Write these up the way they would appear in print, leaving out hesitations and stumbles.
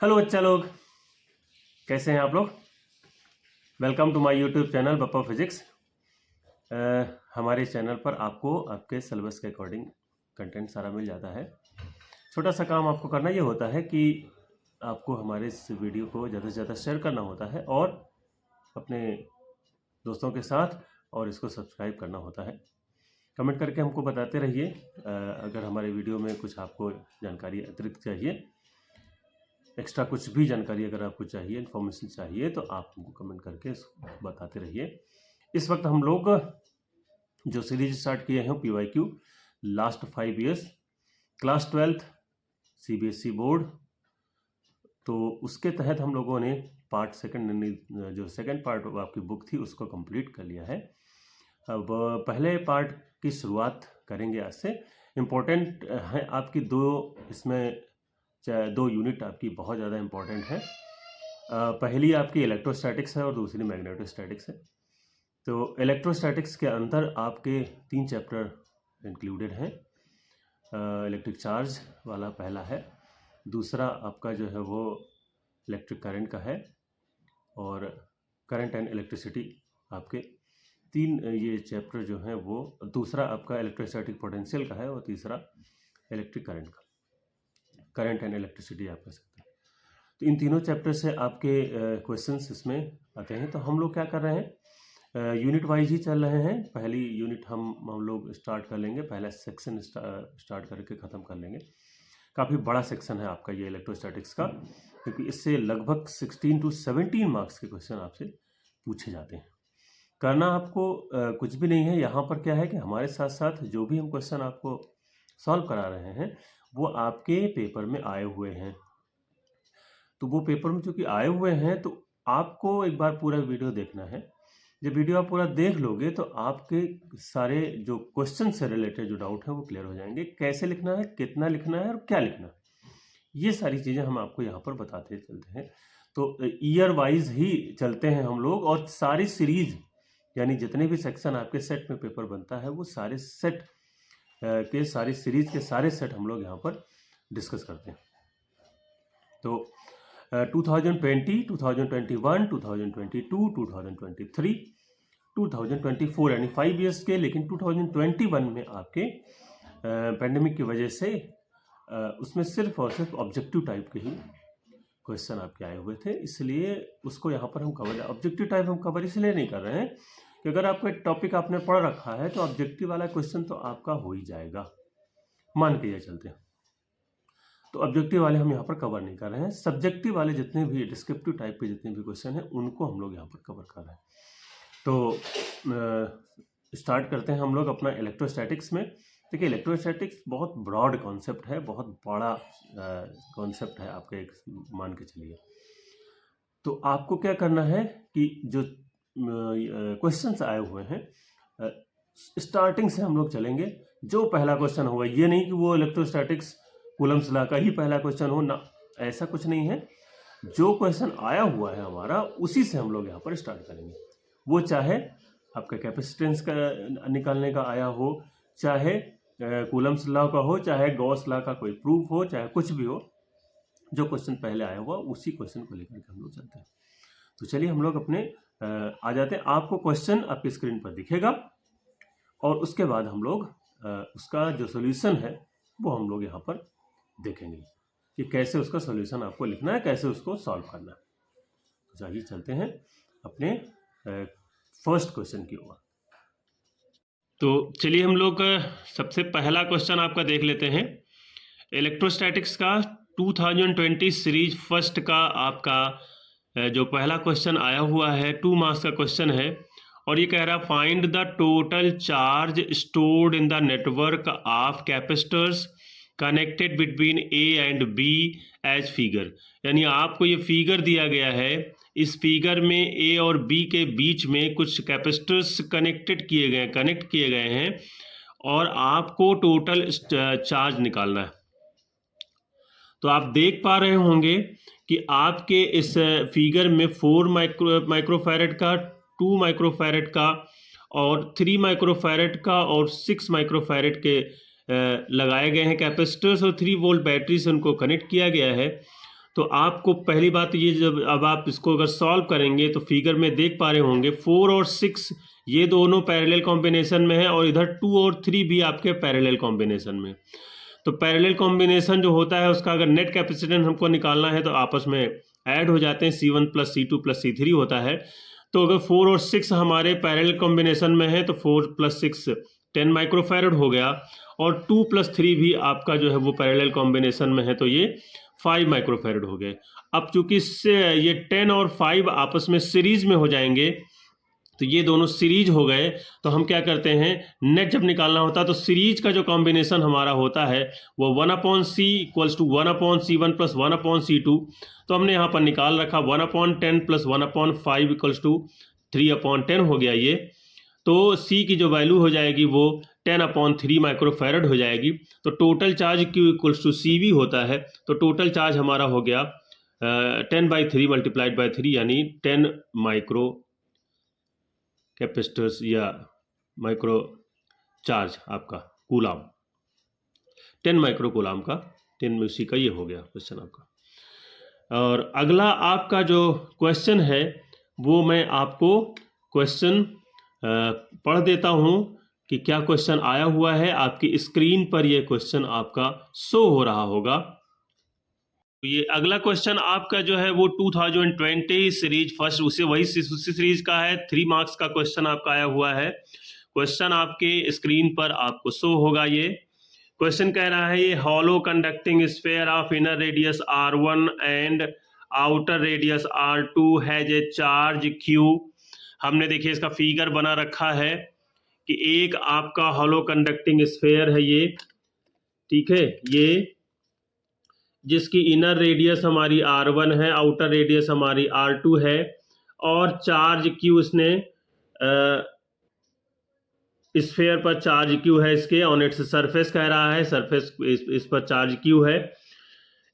Hello बच्चा लोग, कैसे हैं आप लोग। Welcome to my YouTube channel Bappa physics. हमारे चैनल पर आपको आपके सिलेबस के अकॉर्डिंग कंटेंट सारा मिल जाता है। छोटा सा काम आपको करना ये होता है कि आपको हमारे इस वीडियो को ज़्यादा से ज़्यादा शेयर करना होता है और अपने दोस्तों के साथ और इसको सब्सक्राइब करना होता है। कमेंट करके हमको बताते रहिए अगर हमारे वीडियो में कुछ आपको जानकारी अतिरिक्त चाहिए, एक्स्ट्रा कुछ भी जानकारी अगर आपको चाहिए, इन्फॉर्मेशन चाहिए, तो आप हमको कमेंट करके बताते रहिए। इस वक्त हम लोग जो सीरीज स्टार्ट किए हैं PYQ last 5 years class 12th CBSE board, तो उसके तहत हम लोगों ने पार्ट सेकंड जो सेकंड पार्ट आपकी बुक थी उसको कंप्लीट कर लिया है। अब पहले पार्ट की शुरुआत करेंगे आज से। इम्पोर्टेंट है आपकी दो यूनिट आपकी बहुत ज़्यादा इम्पोर्टेंट है। पहली आपकी इलेक्ट्रोस्टैटिक्स है और दूसरी मैग्नेटोस्टैटिक्स है। तो इलेक्ट्रोस्टैटिक्स के अंदर आपके 3 चैप्टर इंक्लूडेड हैं। इलेक्ट्रिक चार्ज वाला पहला है, दूसरा आपका जो है वो इलेक्ट्रिक करंट का है, और करंट एंड इलेक्ट्रिसिटी आपके 3 ये चैप्टर जो हैं वो, दूसरा आपका इलेक्ट्रोस्टैटिक पोटेंशियल का है और तीसरा इलेक्ट्रिक करंट का, करंट एंड इलेक्ट्रिसिटी आप कह सकते हैं। तो इन तीनों चैप्टर से आपके क्वेश्चंस इसमें आते हैं। तो हम लोग क्या कर रहे हैं, यूनिट वाइज ही चल रहे हैं। पहली यूनिट हम लोग स्टार्ट कर लेंगे, पहला सेक्शन स्टार्ट करके ख़त्म कर लेंगे। काफ़ी बड़ा सेक्शन है आपका ये इलेक्ट्रोस्टैटिक्स का, क्योंकि इससे लगभग 16 to 17 मार्क्स के क्वेश्चन आपसे पूछे जाते हैं। करना आपको कुछ भी नहीं है। यहाँ पर क्या है कि हमारे साथ साथ जो भी हम क्वेश्चन आपको सॉल्व करा रहे हैं वो आपके पेपर में आए हुए हैं। तो वो पेपर में चूँकि आए हुए हैं तो आपको एक बार पूरा वीडियो देखना है। जब वीडियो आप पूरा देख लोगे तो आपके सारे जो क्वेश्चन से रिलेटेड जो डाउट है वो क्लियर हो जाएंगे। कैसे लिखना है, कितना लिखना है और क्या लिखना है, ये सारी चीज़ें हम आपको यहाँ पर बताते चलते हैं। तो ईयर वाइज ही चलते हैं हम लोग, और सारी सीरीज यानी जितने भी सेक्शन आपके सेट में पेपर बनता है वो सारे सेट के सारी सीरीज के सारे सेट हम लोग यहाँ पर डिस्कस करते हैं। तो 2020, 2021, 2022, 2023, 2024 यानी 5 इयर्स के, लेकिन 2021 में आपके पैंडेमिक की वजह से उसमें सिर्फ और सिर्फ ऑब्जेक्टिव टाइप के ही क्वेश्चन आपके आए हुए थे, इसलिए उसको यहाँ पर हम कवर, ऑब्जेक्टिव टाइप हम कवर इसलिए नहीं कर रहे हैं कि अगर आपका टॉपिक आपने पढ़ रखा है तो ऑब्जेक्टिव वाला क्वेश्चन तो आपका हो ही जाएगा, मान के ये चलते हैं। तो ऑब्जेक्टिव वाले हम यहाँ पर कवर नहीं कर रहे हैं। सब्जेक्टिव वाले जितने भी डिस्क्रिप्टिव टाइप के जितने भी क्वेश्चन हैं उनको हम लोग यहाँ पर कवर कर रहे हैं। तो स्टार्ट करते हैं हम लोग अपना इलेक्ट्रोस्टैटिक्स में। देखिए, इलेक्ट्रोस्टैटिक्स बहुत ब्रॉड कॉन्सेप्ट है, बहुत बड़ा कॉन्सेप्ट है, आपका एक मान के चलिए। तो आपको क्या करना है कि जो क्वेश्चंस आए हुए हैं स्टार्टिंग से हम लोग चलेंगे। जो पहला क्वेश्चन होगा, ये नहीं कि वो इलेक्ट्रोस्टैटिक्स कूलम्स लॉ का ही पहला क्वेश्चन हो ना, ऐसा कुछ नहीं है। जो क्वेश्चन आया हुआ है हमारा उसी से हम लोग यहाँ पर स्टार्ट करेंगे। वो चाहे आपका कैपेसिटेंस का निकालने का आया हो, चाहे कूलम्स लॉ का हो, चाहे गॉस लॉ का कोई प्रूफ हो, चाहे कुछ भी हो, जो क्वेश्चन पहले आया हुआ उसी क्वेश्चन को लेकर के हम लोग चलते हैं। तो चलिए हम लोग अपने आ जाते हैं। आपको क्वेश्चन आपकी स्क्रीन पर दिखेगा और उसके बाद हम लोग उसका जो सोल्यूशन है वो हम लोग यहाँ पर देखेंगे कि कैसे उसका सोल्यूशन आपको लिखना है, कैसे उसको सॉल्व करना है। तो चलिए चलते हैं अपने फर्स्ट क्वेश्चन की ओर। तो चलिए हम लोग सबसे पहला क्वेश्चन आपका देख लेते हैं। इलेक्ट्रोस्टैटिक्स का 2020 सीरीज फर्स्ट का आपका जो पहला क्वेश्चन आया हुआ है 2 मार्क्स का क्वेश्चन है, और ये कह रहा है find the total charge stored in the network of capacitors connected between A and B as figure. यानी आपको ये फिगर दिया गया है, इस फिगर में ए और बी के बीच में कुछ कैपेसिटर्स कनेक्ट किए गए हैं और आपको टोटल चार्ज निकालना है। तो आप देख पा रहे होंगे कि आपके इस फिगर में 4 माइक्रोफैरेड का, 2 माइक्रोफैरेड का और 3 माइक्रोफैरेड का और 6 माइक्रोफैरेड के लगाए गए हैं कैपेसिटर्स, और 3 वोल्ट बैटरी से उनको कनेक्ट किया गया है। तो आपको पहली बात ये, जब अब आप इसको अगर सॉल्व करेंगे तो फिगर में देख पा रहे होंगे 4 और 6 ये दोनों पैरेलल कॉम्बिनेशन में है और इधर 2 और 3 भी आपके पैरेलल कॉम्बिनेशन में। तो पैरेलल कॉम्बिनेशन जो होता है उसका अगर नेट कैपेसिटेंस हमको निकालना है तो आपस में ऐड हो जाते हैं, C1 + C2 + C3 होता है। तो अगर 4 और 6 हमारे पैरेलल कॉम्बिनेशन में है तो 4 + 6 10 माइक्रोफैरड हो गया, और 2 + 3 भी आपका जो है वो पैरेलल कॉम्बिनेशन में है तो ये 5 माइक्रोफैरड हो गए। अब चूंकि इससे ये 10 और 5 आपस में सीरीज में हो जाएंगे तो ये दोनों सीरीज हो गए, तो हम क्या करते हैं, नेट जब निकालना होता है तो सीरीज का जो कॉम्बिनेशन हमारा होता है वो 1/c = 1/c1 + 1/c2। तो हमने यहाँ पर निकाल रखा 1/10 + 1/5 = 3/10 हो गया ये। तो C की जो वैल्यू हो जाएगी वो 10/3 माइक्रोफैरड हो जाएगी। तो टोटल चार्ज Q = CV होता है। तो टोटल चार्ज हमारा हो गया 10/3 × 3 यानी 10 माइक्रो कैपेसिटर्स या माइक्रो चार्ज आपका कूलाम, 10 माइक्रो कूलाम का 10 में उसी का ये हो गया क्वेश्चन आपका। और अगला आपका जो क्वेश्चन है वो मैं आपको क्वेश्चन पढ़ देता हूँ कि क्या क्वेश्चन आया हुआ है। आपकी स्क्रीन पर ये क्वेश्चन आपका शो हो रहा होगा। ये अगला क्वेश्चन आपका जो है वो 2020 सीरीज फर्स्ट उसी सीरीज का है। 3 मार्क्स का क्वेश्चन आपका आया हुआ है। क्वेश्चन आपके स्क्रीन पर आपको शो होगा। ये क्वेश्चन कह रहा है ये hollow conducting sphere of inner radius R1 and outer radius R2 has a charge Q। हमने देखिए इसका फिगर बना रखा है कि एक आपका हॉलो कंडक्टिंग स्फीयर है ये, ठीक है, ये जिसकी इनर रेडियस हमारी R1 है, आउटर रेडियस हमारी R2 है, और चार्ज Q इसने स्फीयर पर चार्ज Q है इसके ऑन इट्स सरफेस कह रहा है, सरफेस इस पर चार्ज Q है।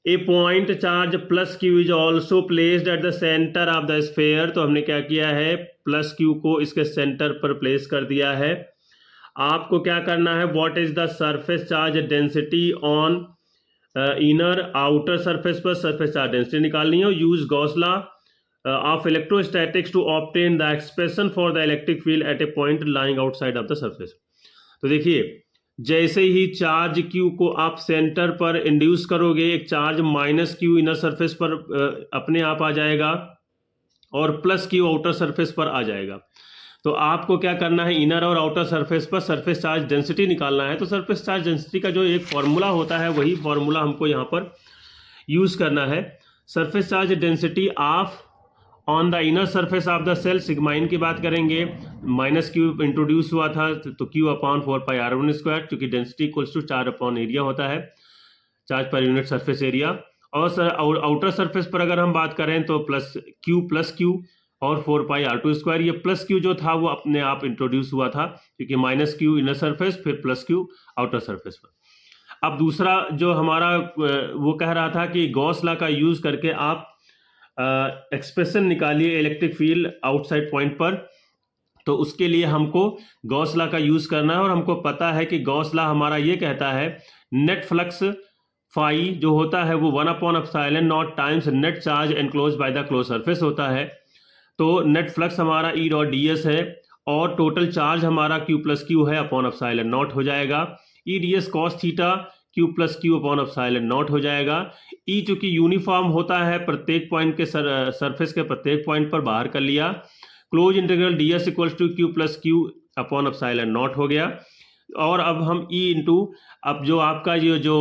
A point charge +Q is also placed at the centre of the sphere. तो हमने क्या किया है, +Q को इसके सेंटर पर प्लेस कर दिया है। आपको क्या करना है, what is the surface charge density on inner outer surface पर सरफेस चार्ज डेंसिटी निकालनी है। Use Gauss law of electrostatics to obtain the expression for the electric field at a point lying outside of the surface. तो देखिए जैसे ही charge Q को आप centre पर induce करोगे, एक चार्ज -Q इनर सरफेस पर अपने आप आ जाएगा और +Q आउटर सरफेस पर आ जाएगा। तो आपको क्या करना है, इनर और आउटर सरफेस पर सरफेस चार्ज डेंसिटी निकालना है। तो सरफेस चार्ज डेंसिटी का जो एक फॉर्मूला होता है वही फॉर्मूला हमको यहाँ पर यूज करना है। Surface charge density of on the inner surface of the cell, sigma in की बात करेंगे, -Q इंट्रोड्यूस हुआ था तो Q/4πr1², क्योंकि डेंसिटी = 4 एरिया होता है, charge per unit surface area. और आउटर सरफेस पर अगर हम बात करें तो +Q और 4πr2²। ये +Q जो था वो अपने आप इंट्रोड्यूस हुआ था, क्योंकि -Q इनर सरफेस फिर +Q आउटर सरफेस पर। अब दूसरा जो हमारा वो कह रहा था कि गॉस लॉ का यूज करके आप एक्सप्रेशन निकालिए इलेक्ट्रिक फील्ड आउटसाइड पॉइंट पर। तो उसके लिए हमको गॉस लॉ का यूज करना है, और हमको पता है कि गॉस लॉ हमारा ये कहता है नेट फ्लक्स फाई जो होता है वो 1/ε0 times net charge enclose by the close surface होता है। तो नेट फ्लक्स हमारा E.ds है और टोटल चार्ज हमारा Q + Q है /ε0 हो जाएगा। E.ds cos theta Q + Q /ε0 हो जाएगा। E चूंकि यूनिफॉर्म होता है प्रत्येक पॉइंट के सरफेस के प्रत्येक पॉइंट पर बाहर कर लिया। Close integral ds = Q + Q /ε0 हो गया। और अब हम E इंटू, अब जो आपका ये जो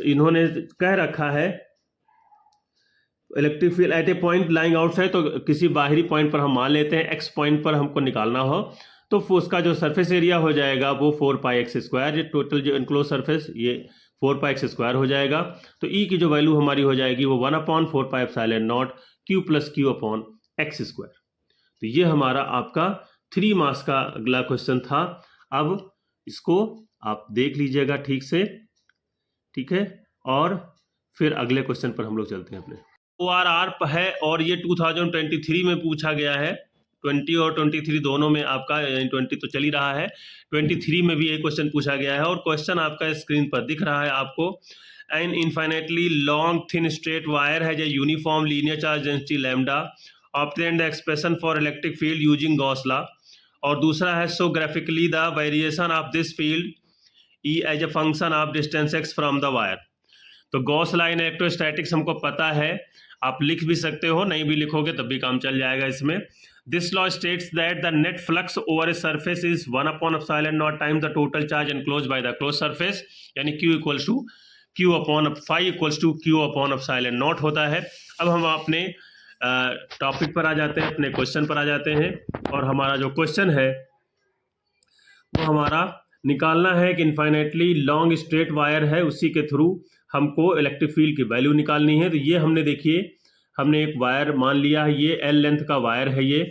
इन्होंने कह रखा है electric field at a point lying outside, तो किसी बाहरी पॉइंट पर हम मान लेते हैं x पॉइंट पर हमको निकालना हो, तो उसका जो सरफेस एरिया हो जाएगा वो 4πx²। ये टोटल जो इनक्लोज सरफेस ये 4πx² हो जाएगा। तो E की जो वैल्यू हमारी हो जाएगी वो 1/4πε0 Q + Q x²। तो ये हमारा आपका 3 मार्क्स का अगला क्वेश्चन था। अब इसको आप देख लीजिएगा ठीक से, ठीक है, और फिर अगले क्वेश्चन पर हम लोग चलते हैं अपने। ORR है और ये 2023 में पूछा गया है। 20 और 23 दोनों में आपका, 20 तो चल ही रहा है, 23 में भी एक क्वेश्चन पूछा गया है और क्वेश्चन आपका स्क्रीन पर दिख रहा है आपको। An infinitely long thin straight wire has a uniform linear charge density lambda, obtain the expression for electric field using Gauss law. और दूसरा है so graphically the variation of this field E as a function of distance X from the wire. तो Gauss law in electrostatics हमको पता है, आप लिख भी सकते हो, नहीं भी लिखोगे तब भी काम चल जाएगा इसमें। This law states that the net flux over a surface is 1/ε0 times the total charge enclose by the close surface, यानी Q equals to phi equals to Q/ε0 होता है। अब हम अपने टॉपिक पर आ जाते हैं, अपने क्वेश्चन पर आ जाते हैं। और हमारा जो क्वेश्चन है वो हमारा निकालना है कि इनफाइनाइटली लॉन्ग स्ट्रेट वायर है, उसी के थ्रू हमको इलेक्ट्रिक फील्ड की वैल्यू निकालनी है। तो ये हमने देखिए, हमने एक वायर मान लिया है, ये L लेंथ का वायर है ये,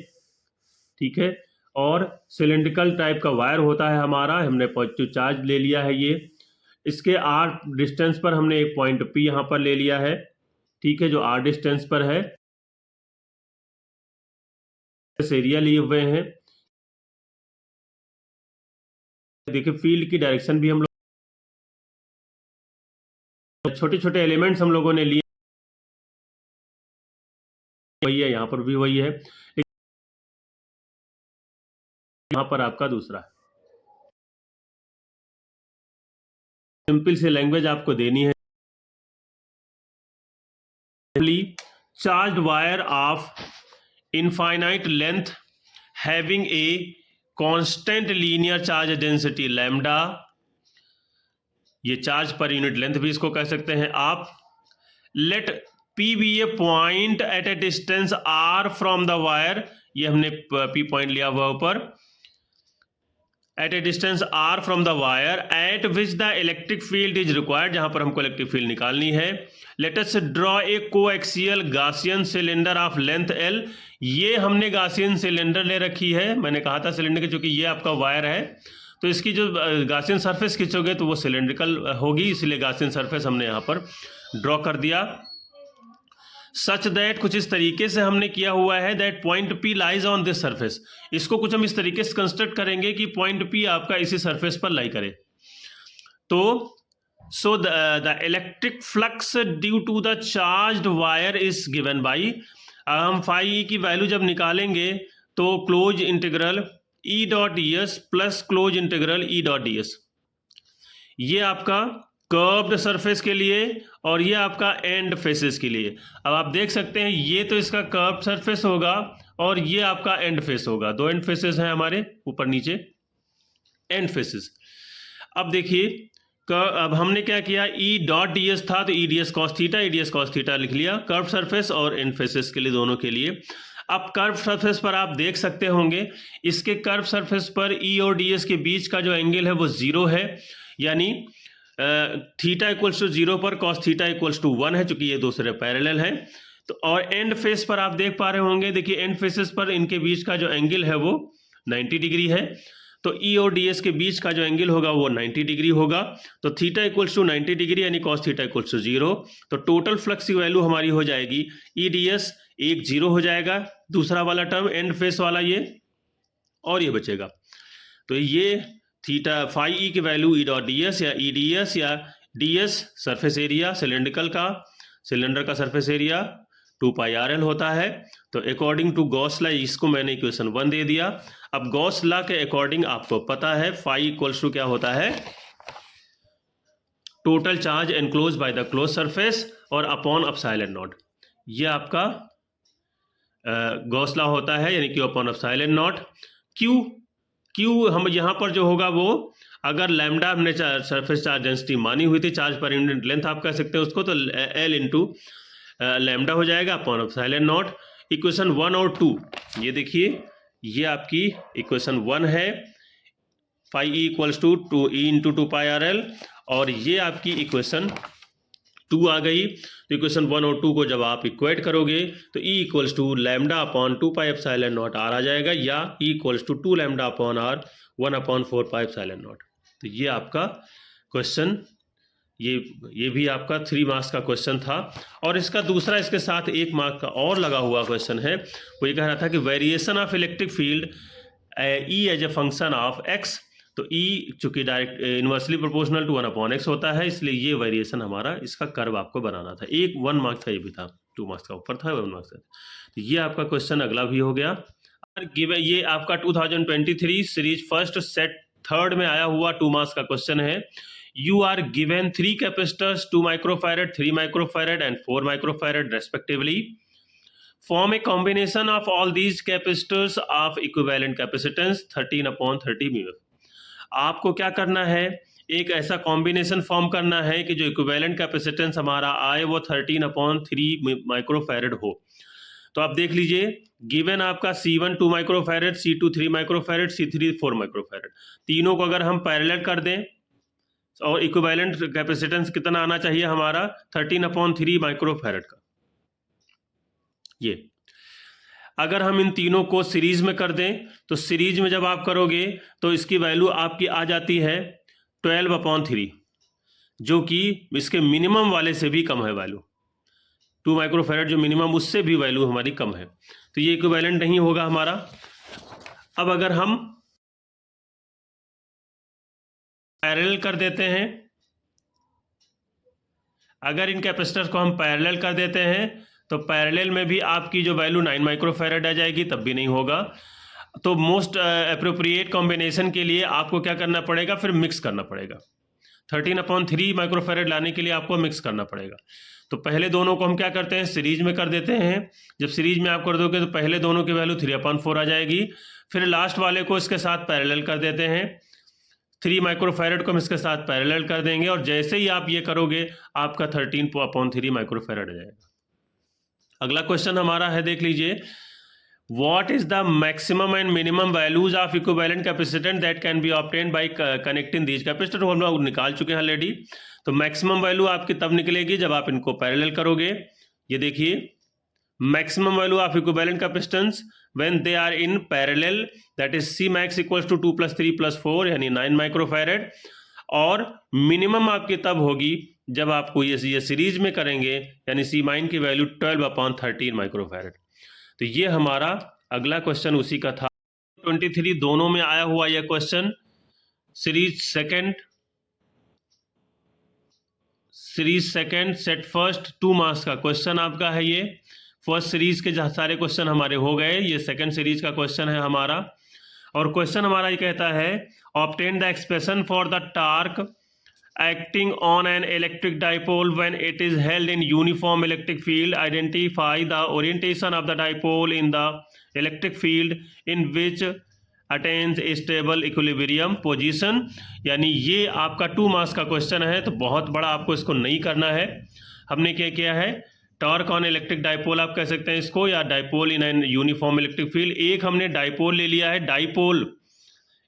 ठीक है, और सिलेंड्रिकल टाइप का वायर होता है हमारा, हमने पॉजिटिव चार्ज ले लिया है ये। इसके R डिस्टेंस पर हमने एक पॉइंट P यहाँ पर ले लिया है, ठीक है, जो R डिस्टेंस पर है। एरिया लिए हुए हैं, देखिए फील्ड की डायरेक्शन भी हम लोग, छोटे छोटे एलिमेंट्स हम लोगों ने लिए, वही है, यहाँ पर भी वही है, यहाँ पर आपका दूसरा है। सिंपल सी लैंग्वेज आपको देनी है। Charged wire of infinite length having a constant linear charge density lambda, ये चार्ज पर यूनिट लेंथ भी इसको कह सकते हैं आप। Let P be a point at a distance R from the wire, ये हमने P पॉइंट लिया हुआ ऊपर, at a distance R from the wire at which the electric field is required, जहां पर हमको इलेक्ट्रिक फील्ड निकालनी है। Let us draw a coaxial Gaussian cylinder of length L, ये हमने गासियन सिलेंडर ले रखी है, मैंने कहा था सिलेंडर की, चूंकि ये आपका वायर है तो इसकी जो गासियन सरफेस खींचोगे तो वो सिलेंड्रिकल होगी, इसलिए गासियन सरफेस हमने यहाँ पर ड्रॉ कर दिया। सच दैट, कुछ इस तरीके से हमने किया हुआ है, that point P lies on this surface, इसको कुछ हम इस तरीके से कंस्ट्रक्ट करेंगे कि पॉइंट P आपका इसी सरफेस पर लाई करे। तो so the electric flux due to the charged wire is given by, हम फाई की वैल्यू जब निकालेंगे तो close integral E.ds plus close integral E.ds, ये आपका कर्व्ड सरफेस के लिए और ये आपका एंड फेसेस के लिए। अब आप देख सकते हैं ये तो इसका कर्व्ड सरफेस होगा और ये आपका एंड फेस होगा, दो एंड फेसेस हैं हमारे, ऊपर नीचे एंड फेसेस। अब देखिए अब हमने क्या किया, E.ds था तो E.ds cos theta, E.ds cos theta लिख लिया, कर्व सरफेस और एंड फेसेस के लिए, दोनों के लिए। अब कर्व सरफेस पर आप देख सकते होंगे, इसके कर्व सरफेस पर E और ds के बीच का जो एंगल है वो 0 है, यानी थीटा इक्वल्स टू 0 पर cos थीटा इक्वल्स टू 1 है, चूंकि ये दूसरे पैरेलल है। तो और एंड फेस पर आप देख पा रहे होंगे, देखिए एंड फेसेस पर इनके बीच का जो एंगल है वो 90 डिग्री है, तो E और ds के बीच का जो एंगल होगा वो 90 डिग्री होगा। तो थीटा इक्वल्स टू 90 डिग्री यानी cos थीटा इक्वल्स टू 0। तो टोटल फ्लक्स की वैल्यू हमारी हो जाएगी E.ds, एक 0 हो जाएगा, दूसरा वाला टर्म एंड फेस वाला ये, और ये बचेगा। तो ये थीटा फाई ई की वैल्यू E.ds या E.ds या ds सरफेस एरिया सिलेंड्रिकल का, सिलेंडर का सरफेस एरिया 2πRL होता है। तो अकॉर्डिंग टू गॉस लॉ, इसको मैंने इक्वेशन 1 दे दिया। अब गॉस लॉ के अकॉर्डिंग आपको पता है फाई इक्वल्स टू क्या होता है, total charge enclose by the close surface और अपॉन एप्सिलॉन नॉट, ये आपका गॉस लॉ होता है, यानी Q upon epsilon not. Q हम यहाँ पर जो होगा वो, अगर लैम्डा हमने सरफेस चार्ज डेंसिटी मानी हुई थी, चार्ज पर यूनिट लेंथ आप कह सकते हैं उसको, तो L इंटू लैम्डा हो जाएगा अपॉन एप्सिलॉन नॉट। इक्वेशन 1 और 2, ये देखिए ये आपकी इक्वेशन 1 है, phi E equals to 2E into 2πRL, और ये आपकी इक्वेशन 2 आ गई। तो इक्वेशन 1 और 2 को जब आप इक्वेट करोगे तो E equals to lambda upon 2π epsilon naught R आ जाएगा, या E equals to 2 lambda upon R 1/4π epsilon naught. तो ये आपका क्वेश्चन, ये भी आपका 3 मार्क्स का क्वेश्चन था। और इसका दूसरा इसके साथ 1 मार्क का और लगा हुआ क्वेश्चन है, वो ये कह रहा था कि variation of electric field E as a function of x, तो ई चूंकि direct inversely proportional to 1/x होता है, इसलिए ये वेरिएशन हमारा इसका कर्व आपको बनाना था। 1 मार्क्स का ये भी था, 2 मार्क्स का ऊपर था, 1 मार्क्स का। तो ये आपका क्वेश्चन अगला भी हो गया। गिवन ये आपका 2023 सीरीज फर्स्ट सेट थर्ड में आया हुआ 2 मार्क्स का क्वेश्चन है। You are given 3 capacitors, 2 microfarad, 3 microfarad and 4 microfarad respectively. Form a combination of all these capacitors of equivalent capacitance 13/30 μF. आपको क्या करना है, एक ऐसा कॉम्बिनेशन फॉर्म करना है कि जो इक्विवेलेंट कैपेसिटेंस हमारा आए वो 13/3 माइक्रोफैरड हो। तो आप देख लीजिए, गिवन आपका C1 2 microfarad, C2 3 microfarad, C3 4 microfarad, तीनों को अगर हम पैरेलल कर दें और इक्विवेलेंट कैपेसिटेंस कितना आना चाहिए हमारा 13/3 माइक्रोफैरड का। ये अगर हम इन तीनों को सीरीज में कर दें तो सीरीज में जब आप करोगे तो इसकी वैल्यू आपकी आ जाती है 12/3, जो कि इसके मिनिमम वाले से भी कम है वैल्यू। 2 माइक्रोफैरड जो मिनिमम, उससे भी वैल्यू हमारी कम है, तो ये इक्विवेलेंट नहीं होगा हमारा। अब अगर हम पैरेलल कर देते हैं, अगर इन कैपेसिटर्स को हम पैरेलल कर देते हैं तो पैरेलल में भी आपकी जो वैल्यू 9 माइक्रोफैरड आ जाएगी, तब भी नहीं होगा। तो मोस्ट अप्रोप्रिएट कॉम्बिनेशन के लिए आपको क्या करना पड़ेगा, फिर मिक्स करना पड़ेगा। 13/3 माइक्रोफैरड लाने के लिए आपको मिक्स करना पड़ेगा। तो पहले दोनों को हम क्या करते हैं, सीरीज में कर देते हैं। जब सीरीज में आप कर दोगे तो पहले दोनों की वैल्यू 3/4 आ जाएगी, फिर लास्ट वाले को इसके साथ पैरेलल कर देते हैं। 3 माइक्रोफैरड को हम इसके साथ पैरेलल कर देंगे और जैसे ही आप ये करोगे आपका 13/3 माइक्रोफैरड आ जाएगा। अगला क्वेश्चन हमारा है, देख लीजिए, What is the maximum and minimum values of equivalent capacitance that can be obtained by connecting these capacitors? हम लोग निकाल चुके हैं ऑलरेडी। तो मैक्सिमम वैल्यू आपकी तब निकलेगी जब आप इनको पैरेलल करोगे। ये देखिए, maximum value of equivalent capacitance when they are in parallel, that is C max equals to 2 + 3 + 4 यानी 9 माइक्रोफैरड, और मिनिमम आपकी तब होगी जब आपको ये सीरीज में करेंगे, यानी C min की वैल्यू 12/13 माइक्रोफैरड। तो ये हमारा अगला क्वेश्चन उसी का था। 23 दोनों में आया हुआ यह question, series second set first 2 marks का क्वेश्चन आपका है। ये फर्स्ट सीरीज के जहाँ सारे क्वेश्चन हमारे हो गए, ये सेकंड सीरीज का क्वेश्चन है हमारा। और क्वेश्चन हमारा ये कहता है, obtain the expression for the torque acting on an electric dipole when it is held in uniform electric field. Identify the orientation of the dipole in the electric field in which attains a stable equilibrium position. यानी ये आपका 2 marks का question है, तो बहुत बड़ा आपको इसको नहीं करना है। हमने क्या किया है, टॉर्क ऑन इलेक्ट्रिक डाइपोल आप कह सकते हैं इसको, या dipole in an uniform electric field. एक हमने डाइपोल ले लिया है। डाइपोल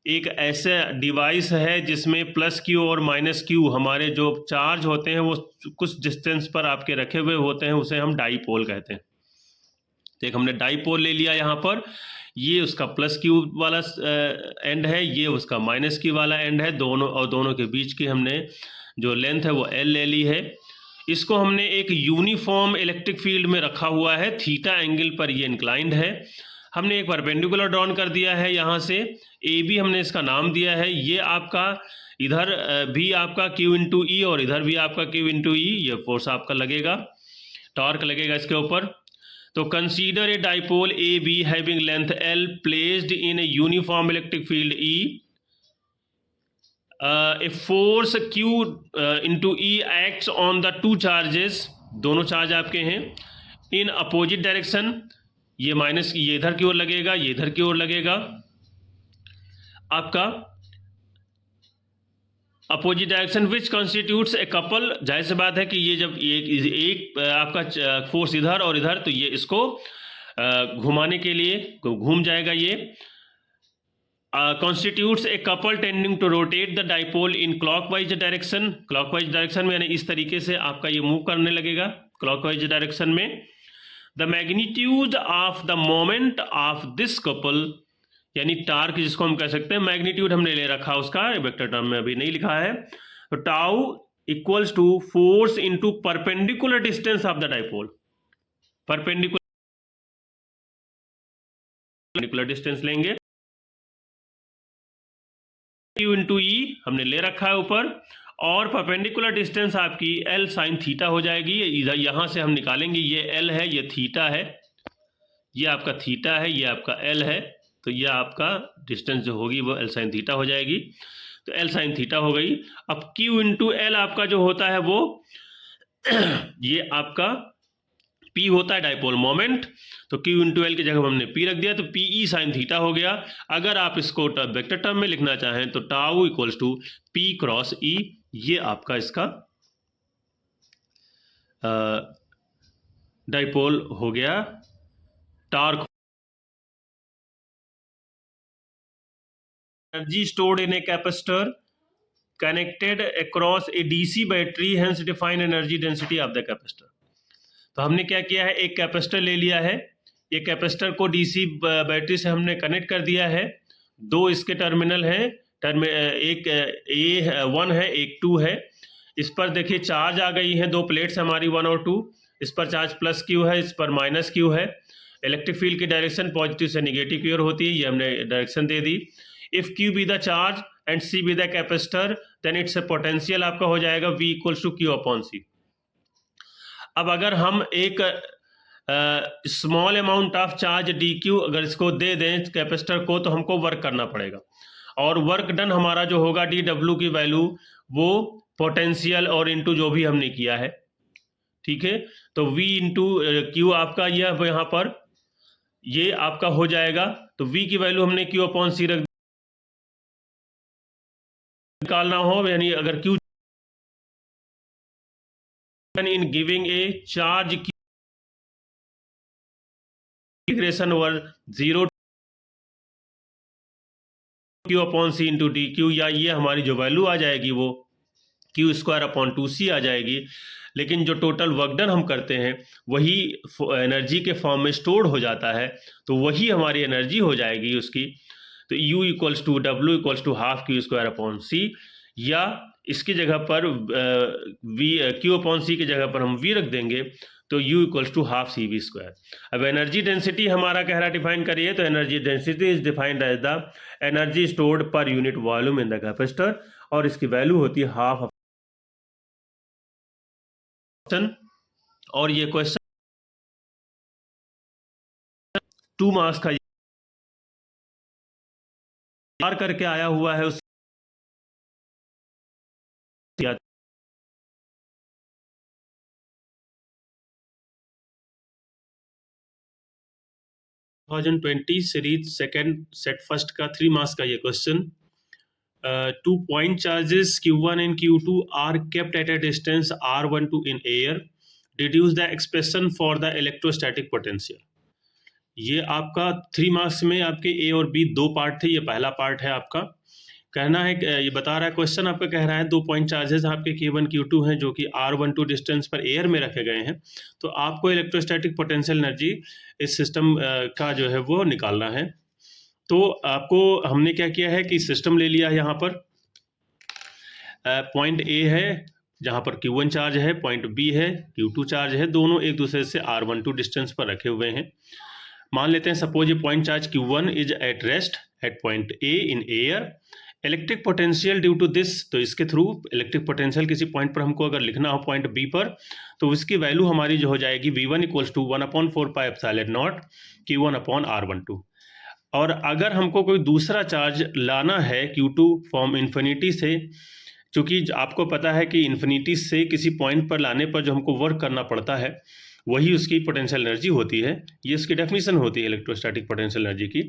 एक ऐसे डिवाइस है जिसमें प्लस क्यू और माइनस क्यू हमारे जो चार्ज होते हैं वो कुछ डिस्टेंस पर आपके रखे हुए होते हैं, उसे हम डाइपोल कहते हैं। तो एक हमने डाइपोल ले लिया यहाँ पर, ये उसका प्लस क्यू वाला एंड है, ये उसका माइनस क्यू वाला एंड है, दोनों और दोनों के बीच की हमने जो लेंथ है वो एल ले ली है। इसको हमने एक यूनिफॉर्म इलेक्ट्रिक फील्ड में रखा हुआ है, थीटा एंगल पर ये इंक्लाइंड है। हमने एक परपेंडिकुलर ड्रॉन कर दिया है, यहाँ से ए बी हमने इसका नाम दिया है। ये आपका इधर भी आपका Q × E और इधर भी आपका Q × E, ये फोर्स आपका लगेगा, टॉर्क लगेगा इसके ऊपर। तो consider a dipole A be having length L placed in a uniform electric field E. A force Q × E acts on the 2 charges, दोनों चार्ज आपके हैं, इन अपोजिट डायरेक्शन। ये माइनस, ये इधर की ओर लगेगा, ये इधर की ओर लगेगा आपका opposite direction, which constitutes a couple. जाहिर सी बात है कि ये जब एक आपका फोर्स इधर और इधर, तो ये इसको घुमाने के लिए घूम जाएगा। ये constitutes a couple tending to rotate the dipole in clockwise direction. Clockwise direction में यानी इस तरीके से आपका ये मूव करने लगेगा क्लॉकवाइज डायरेक्शन में। The magnitude of the moment of this couple, यानी टार्क जिसको हम कह सकते हैं, मैग्नीट्यूड हमने ले रखा उसका, वेक्टर टर्म में अभी नहीं लिखा है। तो tau equals to force into perpendicular distance of the dipole. Perpendicular distance लेंगे, क्यू इंटू ई हमने ले रखा है ऊपर, और परपेंडिकुलर डिस्टेंस आपकी एल साइन थीटा हो जाएगी। यहाँ से हम निकालेंगे, ये एल है, ये थीटा है, ये आपका थीटा है, ये आपका एल है, तो ये आपका डिस्टेंस जो होगी वो एल साइन थीटा हो जाएगी। तो एल साइन थीटा हो गई। अब क्यू इंटू एल आपका जो होता है वो ये आपका P होता है डाइपोल मोमेंट, तो Q इंटू एल की जगह हमने P रख दिया, तो PE साइन थीटा हो गया। अगर आप इसको वेक्टर टर्म में लिखना चाहें तो tau equals to P cross E, ये आपका इसका डाइपोल हो गया। Torque energy stored in a capacitor connected across a DC battery, hence define energy density of the capacitor. तो हमने क्या किया है, एक कैपेसिटर ले लिया है, ये कैपेसिटर को डीसी बैटरी से हमने कनेक्ट कर दिया है। दो इसके टर्मिनल हैं, एक A1 है, एक 2 है। इस पर देखिए चार्ज आ गई है, दो प्लेट्स हमारी 1 और 2, इस पर चार्ज प्लस क्यू है, इस पर माइनस क्यू है। इलेक्ट्रिक फील्ड की डायरेक्शन पॉजिटिव से निगेटिव की ओर होती है, ये हमने डायरेक्शन दे दी। If Q be the charge and C be the capacitor, then its potential आपका हो जाएगा V equals to Q upon C। अब अगर हम एक small amount of charge DQ अगर इसको दे दें कैपेसिटर को, तो हमको वर्क करना पड़ेगा, और वर्क डन हमारा जो होगा dW की वैल्यू वो पोटेंशियल और इंटू जो भी हमने किया है, ठीक है। तो V इंटू Q आपका यह यहाँ पर ये आपका हो जाएगा। तो V की वैल्यू हमने Q अपॉन C रख निकालना हो, यानी अगर Q in giving a charge integration over 0 Q upon C into DQ, या ये हमारी जो वैल्यू आ जाएगी वो Q स्क्वायर अपॉन 2C आ जाएगी। लेकिन जो टोटल वर्क डन हम करते हैं वही एनर्जी के फॉर्म में स्टोर्ड हो जाता है, तो वही हमारी एनर्जी हो जाएगी उसकी। तो U equals to W equals to half Q square upon C, या इसकी जगह पर Q अपॉन C की जगह पर हम V रख देंगे, तो U equals to half CV square. अब एनर्जी डेंसिटी हमारा कह रहा डिफाइन करिए, तो energy density is defined as the energy stored per unit volume in the capacitor, और इसकी वैल्यू होती है हाफ। और ये क्वेश्चन 2 मार्क्स का करके आया हुआ है उस 2020 सीरीज सेकंड सेट फर्स्ट का 3 मार्क्स का ये question. 2 point charges Q1 and Q2 are kept at a distance R12 in air. Deduce the expression for the electrostatic potential. ये आपका 3 मार्क्स में आपके A और B दो पार्ट थे, ये पहला पार्ट है आपका। कहना है, ये बता रहा है क्वेश्चन आपका कह रहा है 2 पॉइंट चार्जेस आपके Q1 Q2 हैं जो कि R12 डिस्टेंस पर एयर में रखे गए हैं, तो आपको इलेक्ट्रोस्टैटिक पोटेंशियल एनर्जी इस सिस्टम का जो है वो निकालना है। तो आपको हमने क्या किया है कि सिस्टम ले लिया है, यहाँ पर पॉइंट A है जहाँ पर Q1 चार्ज है, पॉइंट B है Q2 चार्ज है, दोनों एक दूसरे से R12 डिस्टेंस पर रखे हुए हैं। मान लेते हैं सपोज ये point charge Q1 is at rest at point A in air. Electric potential due to this, तो इसके थ्रू इलेक्ट्रिक पोटेंशियल किसी पॉइंट पर हमको अगर लिखना हो पॉइंट B पर, तो उसकी वैल्यू हमारी जो हो जाएगी V1 equals to 1/4 pi epsilon naught Q1 upon R12। और अगर हमको कोई दूसरा चार्ज लाना है Q2 फ्रॉम इन्फिनिटी से, क्योंकि आपको पता है कि इन्फिनिटी से किसी पॉइंट पर लाने पर जो हमको वर्क करना पड़ता है वही उसकी पोटेंशियल एनर्जी होती है, ये उसकी डेफिनेशन होती है इलेक्ट्रोस्टैटिक पोटेंशियल एनर्जी की।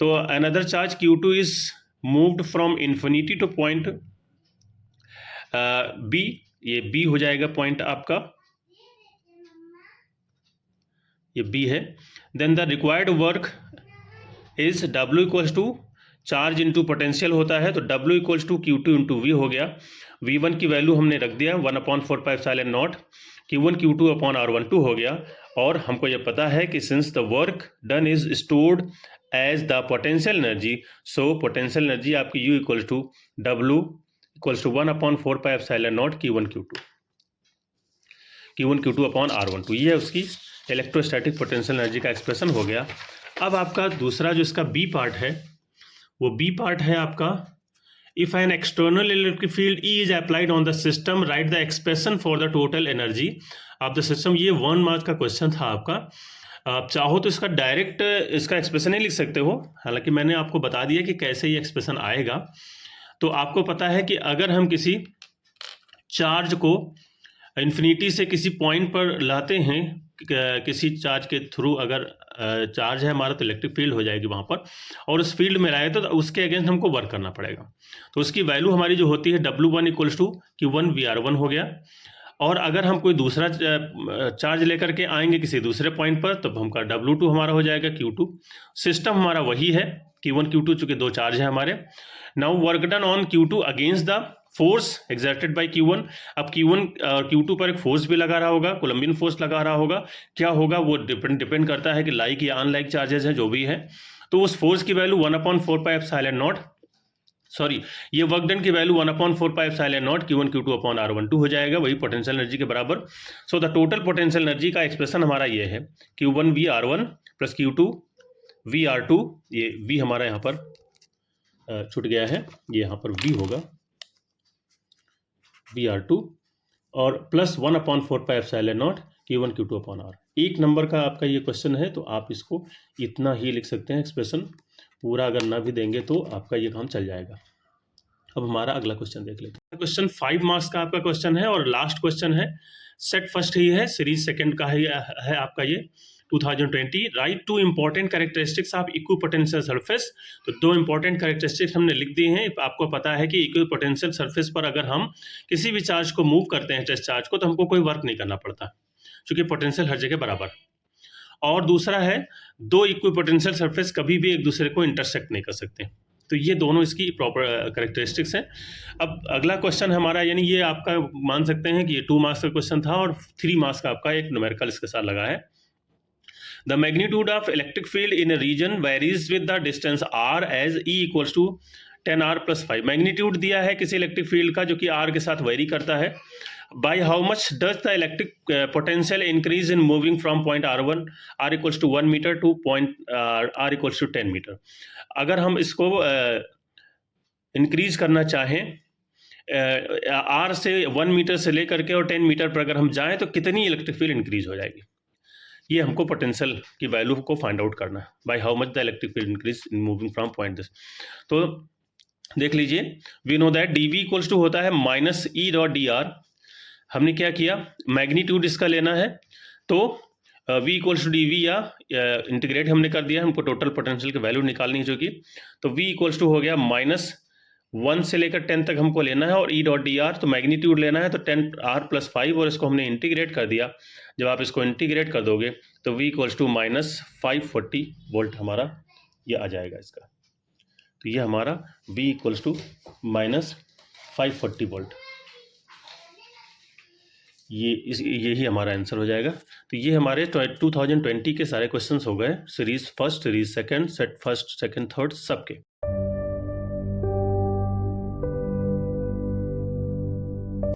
तो another charge Q2 is moved from infinity two point B, ये B हो जाएगा पॉइंट आपका, ये B है। Then the required work is W equals to charge into potential होता है, तो W equals to Q2 into V हो गया। V1 की वैल्यू हमने रख दिया 1/4 pi epsilon naught Q1 Q2 upon R12 हो गया। और हमको ये पता है कि since the work done is stored as the potential energy, so potential energy आपकी U equals to W equals to 1/4 pi epsilon naught Q1 Q2 upon R12, ये है उसकी इलेक्ट्रोस्टैटिक पोटेंशियल एनर्जी का एक्सप्रेशन हो गया। अब आपका दूसरा जो इसका B पार्ट है, वो B पार्ट है आपका If an external electric field E is applied on the system, write the expression for the total energy of the system. ये 1 मार्क्स का क्वेश्चन था आपका. आप चाहो तो इसका डायरेक्ट इसका एक्सप्रेशन नहीं लिख सकते हो, हालांकि मैंने आपको बता दिया कि कैसे ये एक्सप्रेशन आएगा. तो आपको पता है कि अगर हम किसी चार्ज को इन्फिनिटी से किसी पॉइंट पर लाते हैं, किसी चार्ज के थ्रू अगर चार्ज है हमारा तो इलेक्ट्रिक फील्ड हो जाएगी वहाँ पर, और उस फील्ड में लाए तो उसके अगेंस्ट हमको वर्क करना पड़ेगा. तो उसकी वैल्यू हमारी जो होती है W1 equals to Q1 VR1 हो गया. और अगर हम कोई दूसरा चार्ज लेकर के आएंगे किसी दूसरे पॉइंट पर तो हमका W2 हमारा हो जाएगा Q2. सिस्टम हमारा वही है Q1 Q2, चूँकि 2 चार्ज है हमारे. Now work done on Q2 against the force exerted by Q1. अब Q1 Q2 पर एक फोर्स भी लगा रहा होगा, कोलम्बियन फोर्स लगा रहा होगा. क्या होगा वो डिपेंड करता है कि लाइक या अनलाइक चार्जेस हैं जो भी है. तो उस फोर्स की वैल्यू 1/4πε0, सॉरी ये वर्क डन की value 1/4πε0 Q1 Q2 upon R12 हो जाएगा, वही पोटेंशियल एनर्जी के बराबर. So the total potential energy का एक्सप्रेशन हमारा ये है Q1 VR1 plus Q2 VR2. ये V हमारा यहाँ पर छूट गया है, ये यहाँ पर V होगा VR2 और plus 1/4πε0 Q1 Q2 upon R. 1 number का आपका ये क्वेश्चन है, तो आप इसको इतना ही लिख सकते हैं एक्सप्रेशन. पूरा अगर ना भी देंगे तो आपका ये काम चल जाएगा. अब हमारा अगला क्वेश्चन देख लेते हैं. क्वेश्चन 5 मार्क्स का आपका क्वेश्चन है और लास्ट क्वेश्चन है. सेट फर्स्ट ही है, सीरीज सेकंड का ही है आपका ये 2020. Right 2 important characteristics of equipotential surface. तो 2 इंपॉर्टेंट कैरेक्टरिस्टिक्स हमने लिख दिए हैं. आपको पता है कि इक्विपोटेंशियल सरफेस पर अगर हम किसी भी चार्ज को मूव करते हैं, टेस्ट चार्ज को, तो हमको कोई वर्क नहीं करना पड़ता क्योंकि पोटेंशियल हर जगह बराबर. और दूसरा है 2 इक्विपोटेंशियल सरफेस कभी भी एक दूसरे को इंटरसेक्ट नहीं कर सकते. तो ये दोनों इसकी प्रॉपर कैरेक्टरिस्टिक्स हैं. अब अगला क्वेश्चन हमारा, यानी ये आपका मान सकते हैं कि ये 2 मार्क्स का क्वेश्चन था और 3 मार्क्स का आपका एक न्यूमेरिकल इसके साथ लगा है. The magnitude of electric field in a region varies with the distance R as E equals to 10R + 5. Magnitude दिया है किसी इलेक्ट्रिक फील्ड का जो कि R के साथ वेरी करता है. By how much does the electric potential increase in moving from point R1 R equals to 1 meter to point R equals to 10 meter. अगर हम इसको इंक्रीज करना चाहें R से 1 मीटर से लेकर के और 10 मीटर पर अगर हम जाएं तो कितनी इलेक्ट्रिक फील्ड इंक्रीज हो जाएगी, ये हमको पोटेंशियल की वैल्यू को फाइंड आउट करना है. By how much the electric field increase in moving from point this. तो देख लीजिए, we know that dV equals to होता है -E.dr. हमने क्या किया, मैग्नीट्यूड इसका लेना है तो V इक्वल्स टू dV या इंटीग्रेट हमने कर दिया, हमको टोटल पोटेंशियल की वैल्यू निकालनी है जो कि, तो V इक्वल्स टू हो गया -1 से लेकर 10 तक हमको लेना है और E.dr. तो मैग्नीट्यूड लेना है तो 10R + 5 और इसको हमने इंटीग्रेट कर दिया. जब आप इसको इंटीग्रेट कर दोगे तो V इक्वल्स टू -540 वोल्ट हमारा ये आ जाएगा इसका. तो ये हमारा V इक्वल्स टू -540 वोल्ट, यही हमारा आंसर हो जाएगा. तो ये हमारे 2020 के सारे क्वेश्चंस हो गए, series first, series second, set first, second, third सबके.